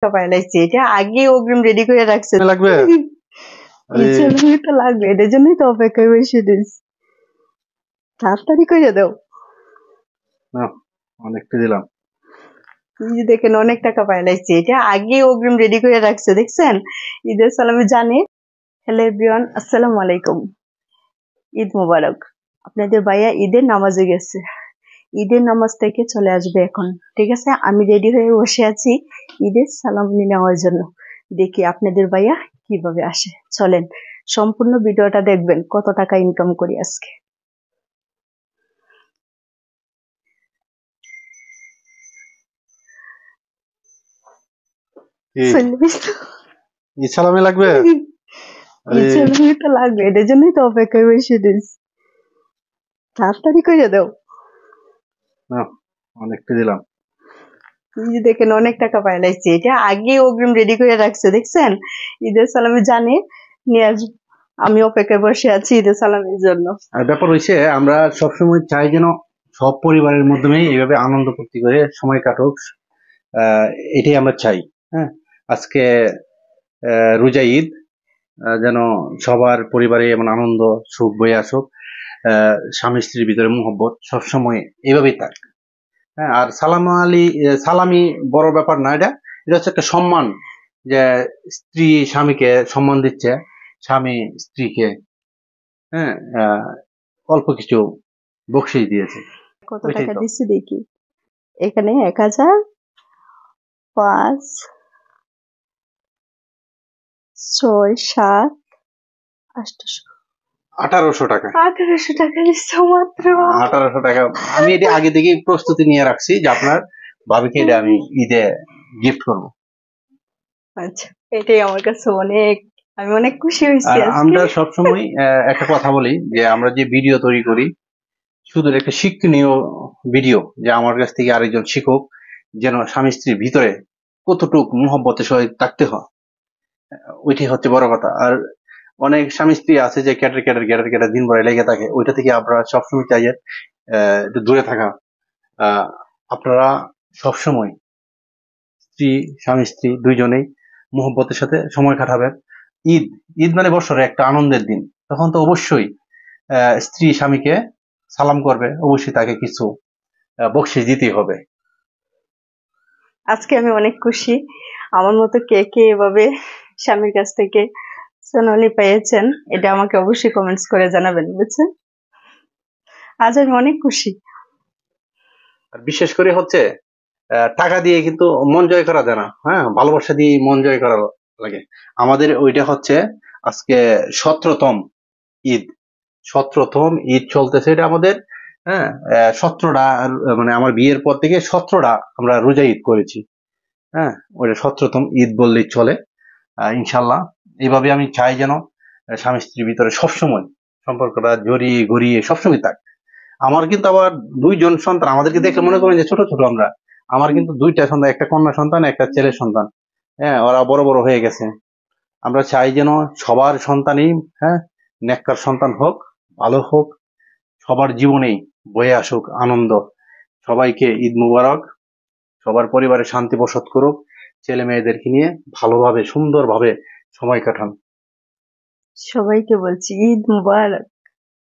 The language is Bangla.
পাইলাইছি এটা আগে অগ্রিম রেডি করে রাখছে লাগবে ইচ্ছামি তো লাগবে এটার জন্যই তো অপেক্ষায় বসে দিস তাড়াতাড়ি করে দাও অনেকটা দিলাম এই যে দেখেন অনেক টাকা পাইলাইছি এটা আগে অগ্রিম রেডি করে রাখছে দেখছেন ঈদের সালামি জানে হ্যালো এভরিওয়ান আসসালামু আলাইকুম ঈদ মোবারক আপনাদের ভাইয়া ঈদের নামাজে গেছে ঈদের নামাজ থেকে চলে আসবে এখন ঠিক আছে আমি রেডি হয়ে বসে আছি ঈদের সালামি নেওয়ার জন্য দেখি আপনাদের ভাইয়া কিভাবে আসে চলেন সম্পূর্ণ ভিডিওটা দেখবেন কত টাকা ইনকাম করি আজকে সালামি লাগবে ইচ্ছামি তো লাগবে এটার জন্যই তো অপেক্ষায় বসে দিস তাড়াতাড়ি করে দাও অনেকটা দিলাম এই যে দেখেন অনেক টাকা পাইলাইছি এটা আগে অগ্রিম রেডি করে রাখছে দেখছেন ঈদের সালামি জানে নিয়ে আসবে আমি অপেক্ষায় বসে আছি ঈদের সালামির জন্য আর ব্যাপার হইছে আমরা সবসময় চাই যেন সব পরিবারের মাধ্যমে এইভাবে আনন্দ ফুর্তি করে সময় কাটুক এটাই আমরা চাই হ্যাঁ আজকে রোজা ঈদ যেন সবার পরিবারে এমন আনন্দ সুখ বয়ে আসুক স্বামী স্ত্রীর ভিতরে মোহব্বত সবসময় এইভাবেই থাক হ্যাঁ আর সালামি বড় ব্যাপার না এটা হচ্ছে একটা সম্মান যে স্ত্রী স্বামীকে সম্মান দিচ্ছে স্বামী স্ত্রীকে হ্যাঁ অল্প কিছু বকশিশ দিয়েছে কত টাকা দিচ্ছি দেখি এখানে 1000 5 6 7 1800 টাকা 1800 টাকা দিচ্ছে মাত্র 1800 টাকা আমি এটা আগে থেকে প্রস্তুতি নিয়ে রাখছি যে আপনার ভাবিকে এটা আমি ঈদে গিফট করব আচ্ছা এটাই আমার কাছে অনেক আমি অনেক খুশি হয়েছি আমরা সবসময় একটা কথা বলি যে আমরা যে ভিডিও তৈরি করি শুধু একটা শিক্ষণীয় ভিডিও যে আমার কাছ থেকে আরেকজন শিক্ষক যেন স্বামী স্ত্রীর ভিতরে কতটুক মোহব্বতের সহিত থাকতে হয় ওইটাই হচ্ছে বড় কথা আর অনেক স্বামী স্ত্রী আছে যে ক্যাটার দিন ভরে লেগে থাকে ওইটা থেকে আপনারা সবসময় চাই একটু দূরে থাকা আপনারা সবসময় স্বামী স্ত্রী দুইজনেই মোহব্বতের সাথে সময় কাটাবেন ঈদ মানে বছরে একটা আনন্দের দিন তখন তো অবশ্যই স্ত্রী স্বামীকে সালাম করবে অবশ্যই তাকে কিছু বকশিশ দিতেই হবে আজকে আমি অনেক খুশি আমার মতো কে কে এভাবে স্বামীর কাছ থেকে সোনালি পেয়েছেন এটা আমাকে অবশ্যই কমেন্টস করে জানাবেন বুঝছেন আজ আমি অনেক খুশি আর বিশেষ করে হচ্ছে টাকা দিয়ে কিন্তু মন জয় করা যায় না হ্যাঁ ভালোবাসা দিয়ে মন জয় করা লাগে আমাদের ওইটা হচ্ছে আজকে 17তম ঈদ 17তম ঈদ চলতেছে এটা আমাদের হ্যাঁ 17টা মানে আমার বিয়ের পর থেকে 17টা আমরা রোজা ঈদ করেছি হ্যাঁ ওইটা 17তম ঈদ বললেই চলে ইনশাল্লাহ এইভাবে আমি চাই যেন স্বামী স্ত্রীর ভিতরে সবসময় সম্পর্কটা জড়িয়ে গড়িয়ে সবসময় থাক আমার কিন্তু আবার 2 জন সন্তান আমাদেরকে দেখে মনে করেন যে ছোট ছোট আমরা আমার কিন্তু 2টা সন্তান একটা কন্যা সন্তান একটা ছেলে সন্তান হ্যাঁ ওরা বড় বড় হয়ে গেছে আমরা চাই যেন সবার সন্তানই হ্যাঁ নেককার সন্তান হোক ভালো হোক সবার জীবনেই বয়ে আসুক আনন্দ সবাইকে ঈদ মুবারক সবার পরিবারে শান্তি বসত করুক ছেলে মেয়েদেরকে নিয়ে ভালোভাবে সুন্দরভাবে সময় কাটান সবাইকে বলছি ঈদ মুবারক